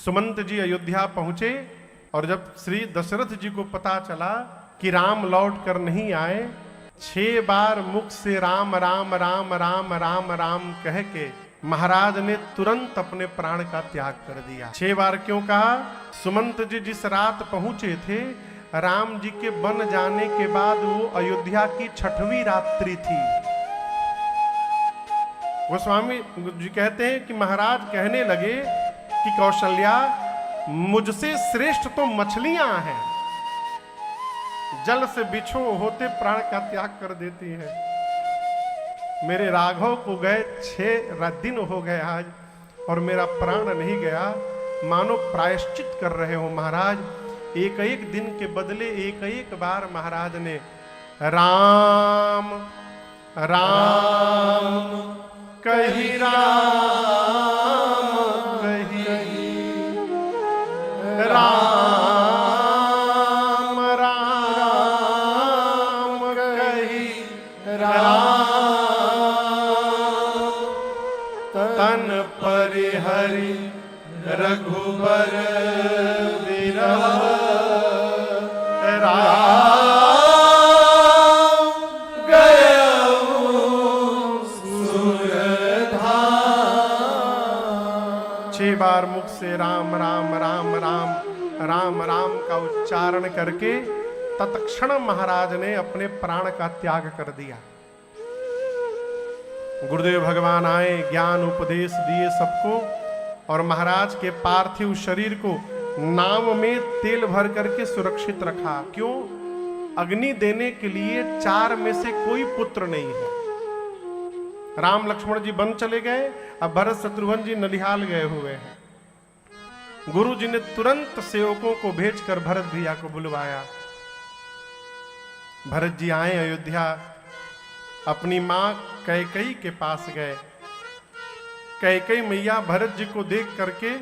सुमंत जी अयोध्या पहुंचे और जब श्री दशरथ जी को पता चला कि राम लौट कर नहीं आए, 6 बार मुख से राम राम राम राम राम राम कह के महाराज ने तुरंत अपने प्राण का त्याग कर दिया। 6 बार क्यों कहा? सुमंत जी जिस रात पहुंचे थे, राम जी के बन जाने के बाद वो अयोध्या की 6वीं रात्रि थी। गोस्वामी जी कहते हैं कि महाराज कहने लगे कि कौशल्या, मुझसे श्रेष्ठ तो मछलियां हैं, जल से बिछो होते प्राण का त्याग कर देती है। मेरे राघव को गए 6 दिन हो गए आज, और मेरा प्राण नहीं गया। मानो प्रायश्चित कर रहे हो महाराज। एक एक दिन के बदले एक एक बार महाराज ने राम राम कही, राम कही, राम राम कही, राम तन परिहरि रघुबर विरह, राम गयऊ सुरधाम। 6 बार मुख से राम राम राम राम राम राम का उच्चारण करके तत्क्षण महाराज ने अपने प्राण का त्याग कर दिया। गुरुदेव भगवान आए, ज्ञान उपदेश दिए सबको, और महाराज के पार्थिव शरीर को नाव में तेल भर करके सुरक्षित रखा। क्यों? अग्नि देने के लिए 4 में से कोई पुत्र नहीं है। राम लक्ष्मण जी वन चले गए, अब भरत शत्रुघ्न जी नलिहाल गए हुए हैं। गुरु जी ने तुरंत सेवकों को भेजकर भरत भैया को बुलवाया। भरत जी आए अयोध्या, अपनी मां कैकेयी के पास गए। कैकेयी मैया भरत जी को देख करके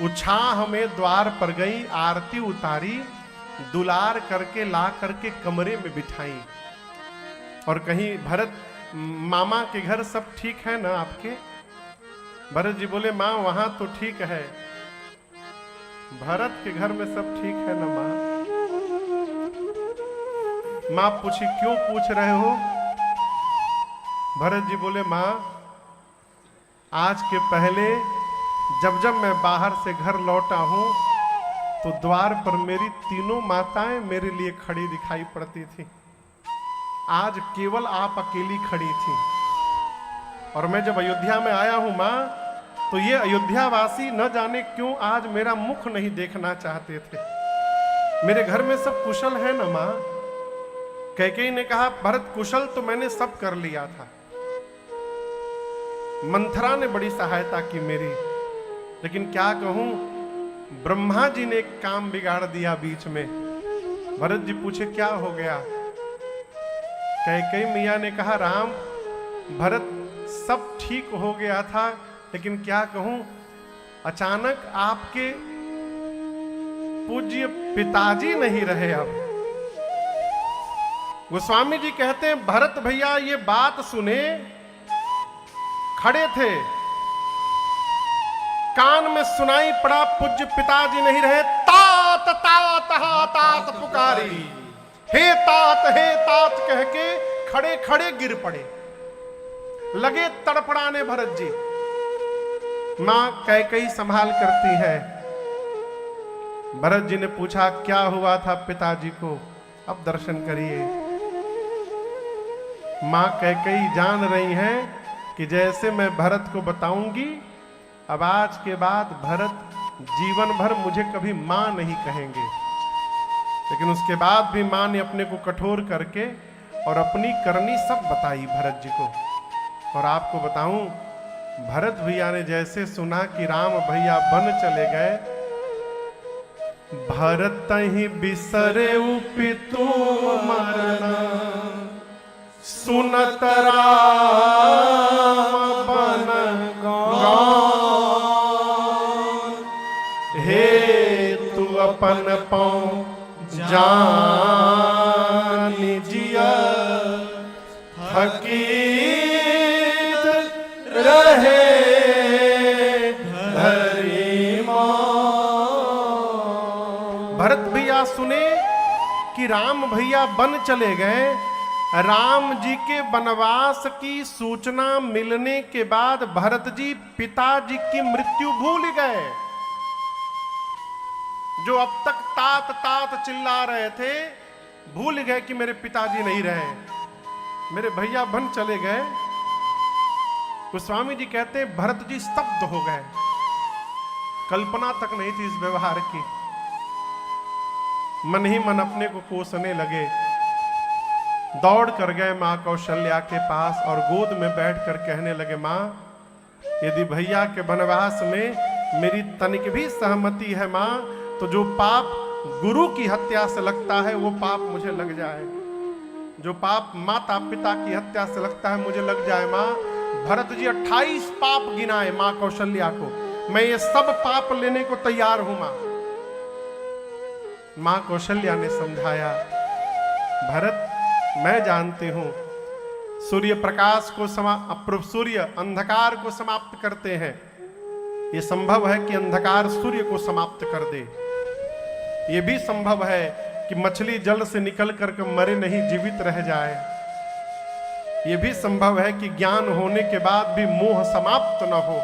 उछाह में द्वार पर गई, आरती उतारी, दुलार करके ला करके कमरे में बिठाई, और कहीं भरत मामा के घर सब ठीक है ना आपके? भरत जी बोले मां वहां तो ठीक है। भरत के घर में सब ठीक है ना मां? मां पूछी क्यों पूछ रहे हो? भरत जी बोले मां, आज के पहले जब जब मैं बाहर से घर लौटा हूं तो द्वार पर मेरी तीनों माताएं मेरे लिए खड़ी दिखाई पड़ती थी। आज केवल आप अकेली खड़ी थी। और मैं जब अयोध्या में आया हूं मां, तो ये अयोध्यावासी न जाने क्यों आज मेरा मुख नहीं देखना चाहते थे। मेरे घर में सब कुशल है ना मां? कैकेयी ने कहा भरत कुशल तो मैंने सब कर लिया था। मंथरा ने बड़ी सहायता की मेरी, लेकिन क्या कहूं, ब्रह्मा जी ने एक काम बिगाड़ दिया बीच में। भरत जी पूछे क्या हो गया? कैकेयी मैया ने कहा राम, भरत सब ठीक हो गया था, लेकिन क्या कहूं, अचानक आपके पूज्य पिताजी नहीं रहे। अब गोस्वामी जी कहते हैं भरत भैया ये बात सुने, खड़े थे, कान में सुनाई पड़ा पूज्य पिताजी नहीं रहे। तात तात हा तात पुकारी, हे तात कह के खड़े खड़े गिर पड़े, लगे तड़पड़ाने भरत जी। मां कैकेयी संभाल करती है। भरत जी ने पूछा क्या हुआ था पिताजी को? अब दर्शन करिए। मां कैकेयी जान रही हैं कि जैसे मैं भरत को बताऊंगी, अब आज के बाद भरत जीवन भर मुझे कभी मां नहीं कहेंगे। लेकिन उसके बाद भी मां ने अपने को कठोर करके और अपनी करनी सब बताई भरत जी को। और आपको बताऊं, भरत भैया ने जैसे सुना कि राम भैया वन चले गए, भरत ही बिसरे पितु मरना, सुनत राम बन गौर, हे तू अपन पाँव जान जिया, हकीकत रहे धर भरत भैया सुने कि राम भैया वन चले गए। राम जी के वनवास की सूचना मिलने के बाद भरत जी पिताजी की मृत्यु भूल गए। जो अब तक तात तात चिल्ला रहे थे, भूल गए कि मेरे पिताजी नहीं रहे, मेरे भैया वन चले गए। गोस्वामी जी कहते हैं भरत जी स्तब्ध हो गए, कल्पना तक नहीं थी इस व्यवहार की। मन ही मन अपने को कोसने लगे, दौड़ कर गए मां कौशल्या के पास और गोद में बैठकर कहने लगे, मां यदि भैया के वनवास में मेरी तनिक भी सहमति है मां, तो जो पाप गुरु की हत्या से लगता है वो पाप मुझे लग जाए, जो पाप माता पिता की हत्या से लगता है मुझे लग जाए मां। भरत जी 28 पाप गिनाए मां कौशल्या को, मैं ये सब पाप लेने को तैयार हूं मां। मां कौशल्या ने समझाया, भरत मैं जानती हूं सूर्य प्रकाश को सूर्य अंधकार को समाप्त करते हैं, यह संभव है कि अंधकार सूर्य को समाप्त कर दे। यह भी संभव है कि मछली जल से निकल करके मरे नहीं जीवित रह जाए। यह भी संभव है कि ज्ञान होने के बाद भी मोह समाप्त न हो।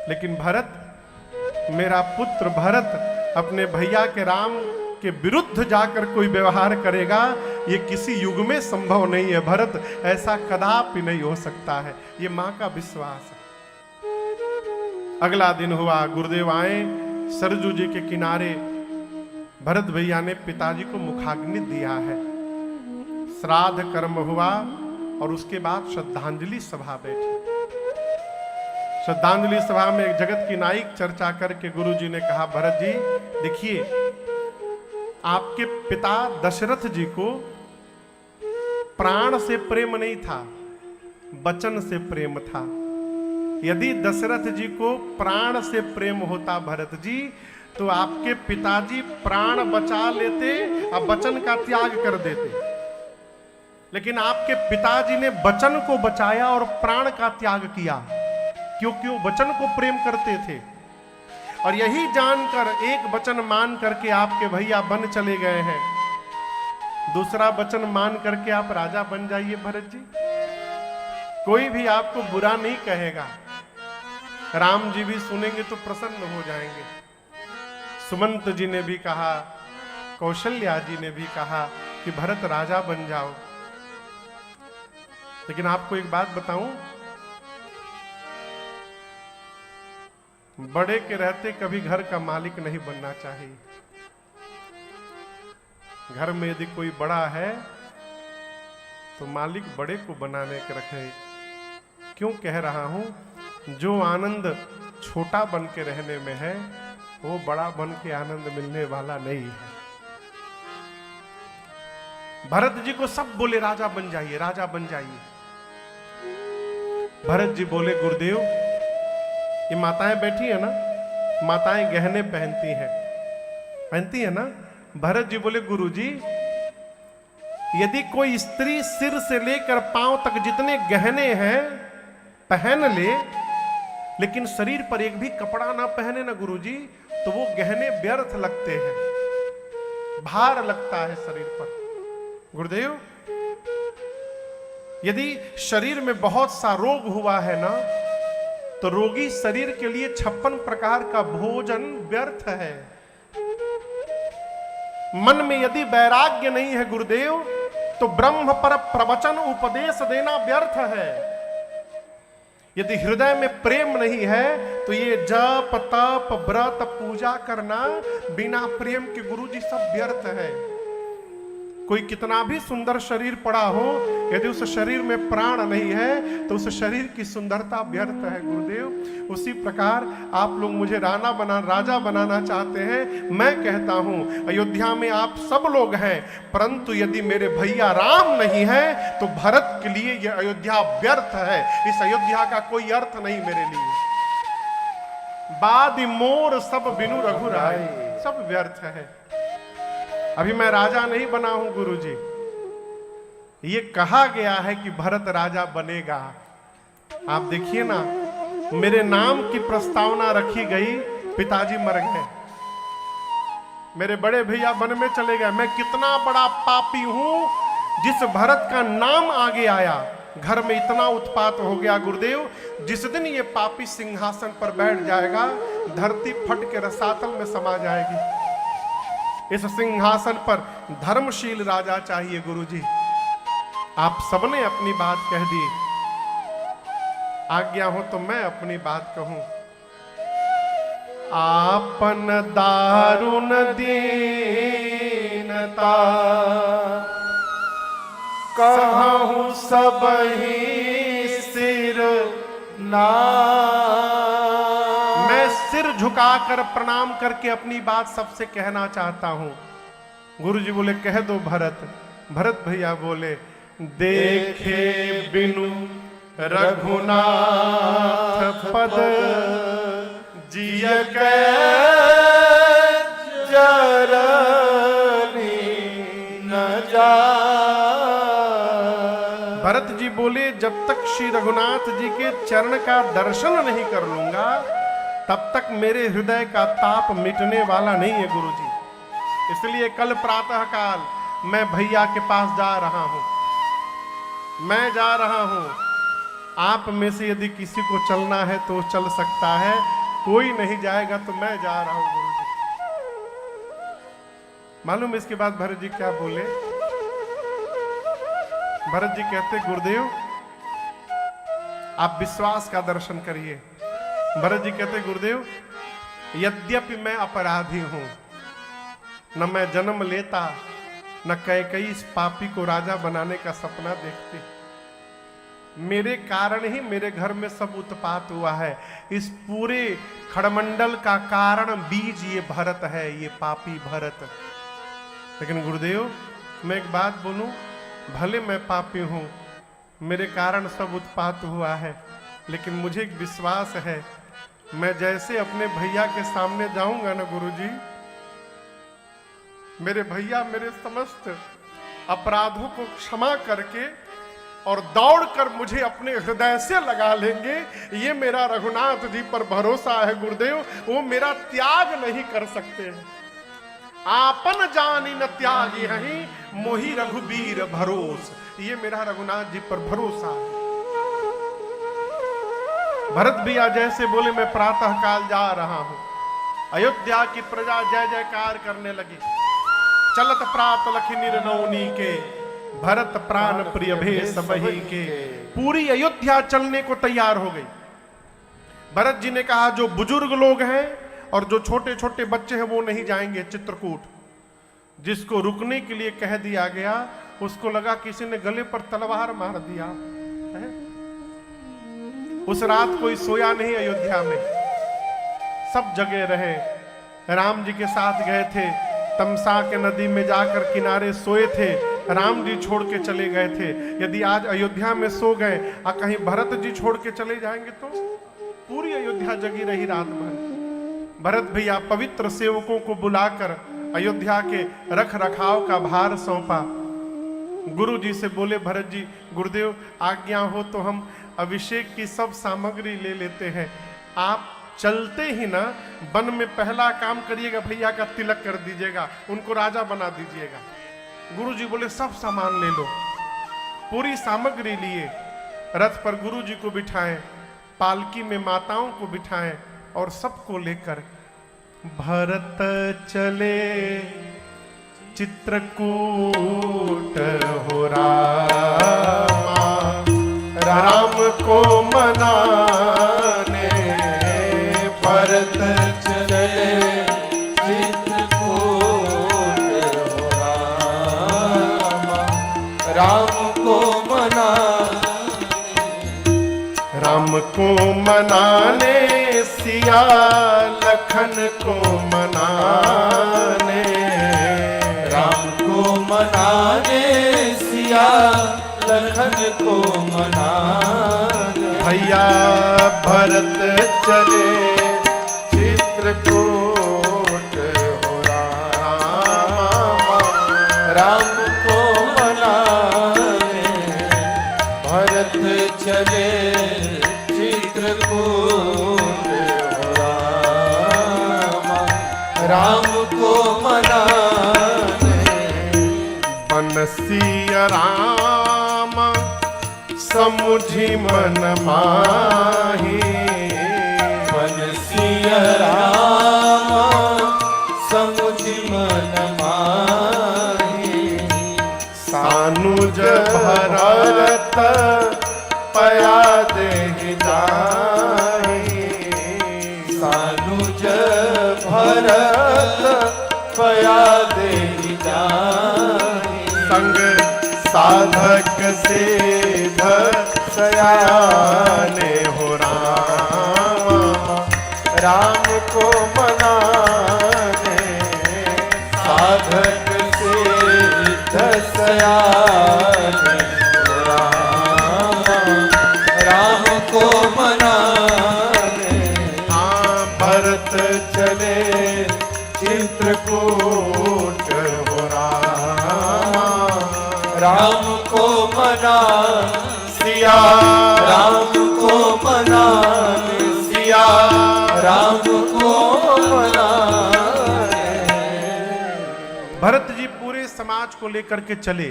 लेकिन भरत, मेरा पुत्र भरत अपने भैया के राम के विरुद्ध जाकर कोई व्यवहार करेगा, ये किसी युग में संभव नहीं है भरत, ऐसा कदापि नहीं हो सकता है। ये मां का विश्वास है। अगला दिन हुआ, गुरुदेव आए सरजू जी के किनारे। भरत भैया ने पिताजी को मुखाग्नि दिया है, श्राद्ध कर्म हुआ और उसके बाद श्रद्धांजलि सभा बैठी। श्रद्धांजलि सभा में एक जगत की नायक चर्चा करके गुरु जी ने कहा, भरत जी देखिए, आपके पिता दशरथ जी को प्राण से प्रेम नहीं था, वचन से प्रेम था। यदि दशरथ जी को प्राण से प्रेम होता भरत जी, तो आपके पिताजी प्राण बचा लेते और वचन का त्याग कर देते। लेकिन आपके पिताजी ने वचन को बचाया और प्राण का त्याग किया, क्योंकि वो वचन को प्रेम करते थे। और यही जानकर, एक वचन मान करके आपके भैया वन चले गए हैं, दूसरा वचन मान करके आप राजा बन जाइए भरत जी, कोई भी आपको बुरा नहीं कहेगा। राम जी भी सुनेंगे तो प्रसन्न हो जाएंगे। सुमंत जी ने भी कहा, कौशल्या जी ने भी कहा कि भरत राजा बन जाओ। लेकिन आपको एक बात बताऊं, बड़े के रहते कभी घर का मालिक नहीं बनना चाहिए। घर में यदि कोई बड़ा है तो मालिक बड़े को बनाने के रखे। क्यों कह रहा हूं, जो आनंद छोटा बन के रहने में है, वो बड़ा बन के आनंद मिलने वाला नहीं है। भरत जी को सब बोले राजा बन जाइए, राजा बन जाइए। भरत जी बोले, गुरुदेव ये माताएं बैठी है ना, माताएं गहने पहनती है ना। भरत जी बोले, गुरुजी यदि कोई स्त्री सिर से लेकर पांव तक जितने गहने हैं पहन ले, लेकिन शरीर पर एक भी कपड़ा ना पहने ना गुरुजी, तो वो गहने व्यर्थ लगते हैं, भार लगता है शरीर पर। गुरुदेव यदि शरीर में बहुत सा रोग हुआ है ना, तो रोगी शरीर के लिए 56 प्रकार का भोजन व्यर्थ है। मन में यदि वैराग्य नहीं है गुरुदेव, तो ब्रह्म पर प्रवचन उपदेश देना व्यर्थ है। यदि हृदय में प्रेम नहीं है, तो ये जप तप व्रत पूजा करना बिना प्रेम के गुरुजी सब व्यर्थ है। कोई कितना भी सुंदर शरीर पड़ा हो, यदि उस शरीर में प्राण नहीं है तो उस शरीर की सुंदरता व्यर्थ है गुरुदेव। उसी प्रकार आप लोग मुझे राजा बनाना चाहते हैं। मैं कहता हूं अयोध्या में आप सब लोग हैं, परंतु यदि मेरे भैया राम नहीं है तो भरत के लिए यह अयोध्या व्यर्थ है। इस अयोध्या का कोई अर्थ नहीं मेरे लिए। बादी मोर सब बिनु रघुराई, सब व्यर्थ है। अभी मैं राजा नहीं बना हूं गुरुजी, ये कहा गया है कि भरत राजा बनेगा। आप देखिए ना, मेरे नाम की प्रस्तावना रखी गई, पिताजी मर गए, मेरे बड़े भैया वन में चले गए। मैं कितना बड़ा पापी हूं, जिस भरत का नाम आगे आया घर में इतना उत्पात हो गया गुरुदेव। जिस दिन ये पापी सिंहासन पर बैठ जाएगा, धरती फट के रसातल में समा जाएगी। इस सिंहासन पर धर्मशील राजा चाहिए गुरुजी। आप सबने अपनी बात कह दी, आज्ञा हो तो मैं अपनी बात कहूं। आपन दारुण दीनता कहूं सबही सिर ना। मैं सिर झुकाकर प्रणाम करके अपनी बात सबसे कहना चाहता हूं। गुरुजी बोले कह दो भरत। भरत भैया बोले देखे बिनु रघुनाथ पद जिय के जरनी न जा। भरत जी बोले जब तक श्री रघुनाथ जी के चरण का दर्शन नहीं कर लूंगा, तब तक मेरे हृदय का ताप मिटने वाला नहीं है गुरुजी। इसलिए कल प्रातः काल मैं भैया के पास जा रहा हूं। मैं जा रहा हूं। आप में से यदि किसी को चलना है तो चल सकता है, कोई नहीं जाएगा तो मैं जा रहा हूं गुरुजी। मालूम इसके बाद भरत जी क्या बोले? भरत जी कहते गुरुदेव आप विश्वास का दर्शन करिए। भरत जी कहते गुरुदेव यद्यपि मैं अपराधी हूं, न मैं जन्म लेता, न कैकेयी इस पापी को राजा बनाने का सपना देखती। मेरे कारण ही मेरे घर में सब उत्पात हुआ है। इस पूरे खड़मंडल का कारण बीज ये भरत है, ये पापी भरत। लेकिन गुरुदेव मैं एक बात बोलूं, भले मैं पापी हूं, मेरे कारण सब उत्पात हुआ है, लेकिन मुझे एक विश्वास है, मैं जैसे अपने भैया के सामने जाऊंगा ना गुरुजी, मेरे भैया मेरे समस्त अपराधों को क्षमा करके और दौड़कर मुझे अपने हृदय से लगा लेंगे। ये मेरा रघुनाथ जी पर भरोसा है गुरुदेव, वो मेरा त्याग नहीं कर सकते हैं। आपन जानी न त्यागी हहीं, मोहि रघुबीर भरोस। ये मेरा रघुनाथ जी पर भरोसा है। भरत भैया जैसे बोले मैं प्रातः काल जा रहा हूं। अयोध्या की प्रजा जय जयकार करने लगी। चलत प्रात लखी निर्नौनी के, भरत प्राण प्रिय भेष बही के। पूरी अयोध्या चलने को तैयार हो गई। भरत जी ने कहा जो बुजुर्ग लोग हैं और जो छोटे छोटे बच्चे हैं वो नहीं जाएंगे चित्रकूट। जिसको रुकने के लिए कह दिया गया, उसको लगा किसी ने गले पर तलवार मार दिया है। उस रात कोई सोया नहीं अयोध्या में, सब जगह रहे। राम जी के साथ गए थे, तमसा के नदी में जाकर किनारे सोए थे। राम जी छोड़ के चले गए थे। यदि आज अयोध्या में सो गए और कहीं भरत जी छोड़ के चले जाएंगे तो पूरी अयोध्या जगी रही रात भर। भरत भैया पवित्र सेवकों को बुलाकर अयोध्या के रख रखाव का भार सौंपा। गुरु जी से बोले भरत जी गुरुदेव आज्ञा हो तो हम अभिषेक की सब सामग्री ले लेते हैं। आप चलते ही ना वन में पहला काम करिएगा, भैया का तिलक कर दीजिएगा, उनको राजा बना दीजिएगा। गुरुजी बोले सब सामान ले लो। पूरी सामग्री लिए रथ पर गुरुजी को बिठाएं, पालकी में माताओं को बिठाएं और सबको लेकर भरत चले चित्रकूट हो रामा। राम को मनाने भरत चले चित्रकूट हो रामा। राम को मनाने सिया लखन को मनाने। राम को मनाने सिया लखन को मनाने। भैया भरत चले चित्रकूट हो रामा। राम को मनाने भरत चले चित्रकूट हो रामा। राम को मनाने मन सिया राम समुझी मन माही। मन सिया राम समुझि मन माही। सानुज भरत पया देहि जाहि। सानुज भरत पया देहि जाहि। संग साधक सेध सयाने हो राम। राम को मनाने साधक सिद्ध सयाने राम। राम को मनाने भरत चले चित्रकूट हो राम। राम को मना सिया राम को मनाने सिया राम को मनाने। भरत जी पूरे समाज को लेकर के चले।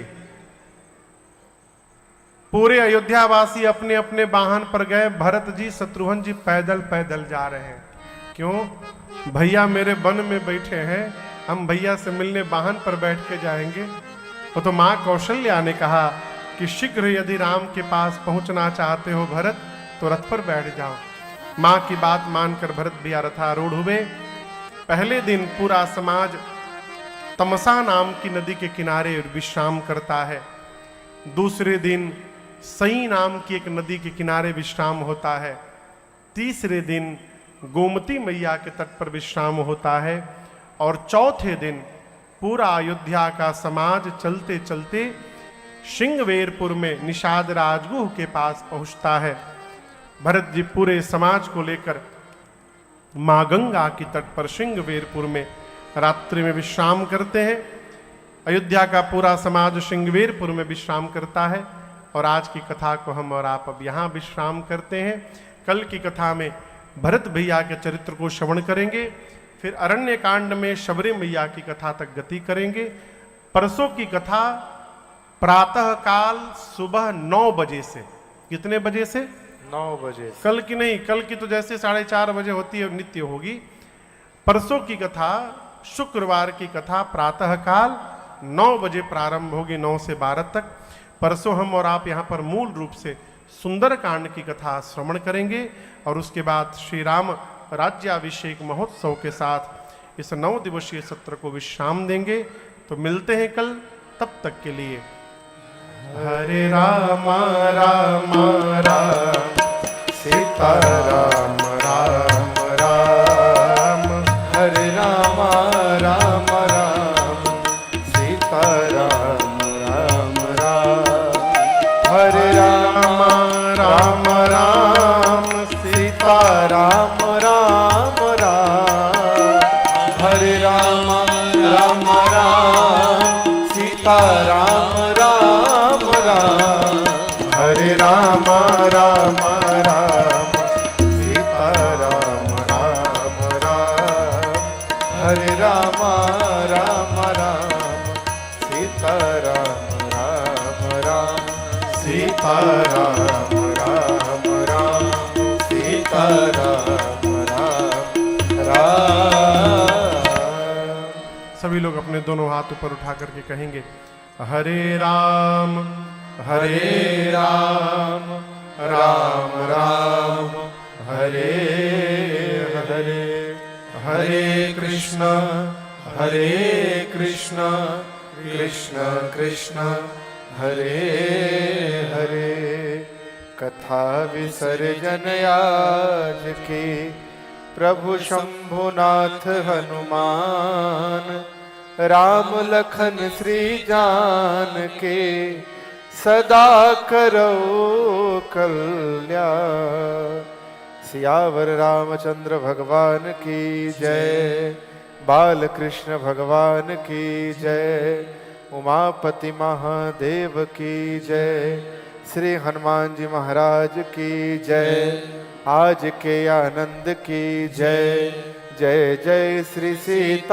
पूरे अयोध्यावासी अपने अपने वाहन पर गए। भरत जी शत्रुघ्न जी पैदल पैदल जा रहे हैं। क्यों? भैया मेरे वन में बैठे हैं, हम भैया से मिलने वाहन पर बैठ के जाएंगे। वो तो माँ कौशल्या ने कहा कि शीघ्र यदि राम के पास पहुंचना चाहते हो भरत तो रथ पर बैठ जाओ। माँ की बात मानकर भरत भैया रथारूढ़ हुए। पहले दिन पूरा समाज तमसा नाम की नदी के किनारे विश्राम करता है। दूसरे दिन सई नाम की एक नदी के किनारे विश्राम होता है। तीसरे दिन गोमती मैया के तट पर विश्राम होता है। और चौथे दिन पूरा अयोध्या का समाज चलते चलते सिंहवेरपुर में निषाद राजगुह के पास पहुंचता है। भरत जी पूरे समाज को लेकर मां गंगा की तट पर सिंहवेरपुर में रात्रि में विश्राम करते हैं। अयोध्या का पूरा समाज सिंहवेरपुर में विश्राम करता है। और आज की कथा को हम और आप अब यहाँ विश्राम करते हैं। कल की कथा में भरत भैया के चरित्र को श्रवण करेंगे। फिर अरण्य कांड में शबरी मैया की कथा तक गति करेंगे। परसों की कथा प्रातः काल सुबह 9 बजे से। कितने बजे से? 9 बजे। कल की नहीं, कल की तो जैसे 4:30 बजे होती है नित्य होगी। परसों की कथा शुक्रवार की कथा प्रातः काल 9 बजे प्रारंभ होगी, 9 से 12 तक। परसों हम और आप यहाँ पर मूल रूप से सुंदर कांड की कथा श्रवण करेंगे और उसके बाद श्री राम राज्याभिषेक महोत्सव के साथ इस 9 दिवसीय सत्र को विश्राम देंगे। तो मिलते हैं कल, तब तक के लिए हरे राम राम राम सीता राम राम राम। हरे राम राम राम सीता राम राम राम। हरे राम राम राम सीता राम राम राम। हरे राम राम राम सीता राम राम राम। हरे राम राम राम सीता राम राम राम। हरे राम राम राम सीता राम राम राम। सीता राम राम राम सीता राम राम राम। सभी लोग अपने दोनों हाथ ऊपर उठा करके कहेंगे हरे राम राम राम हरे हरे। हरे कृष्ण कृष्ण कृष्ण हरे हरे। कथा विसर्जन आज के प्रभु शंभुनाथ हनुमान। राम लखन श्री जान के सदा करो कल्याण। सियावर रामचंद्र भगवान की जय। बाल कृष्ण भगवान की जय। उमापति महादेव की जय। श्री हनुमान जी महाराज की जय। आज के आनंद की जय। जय जय श्री सीताराम।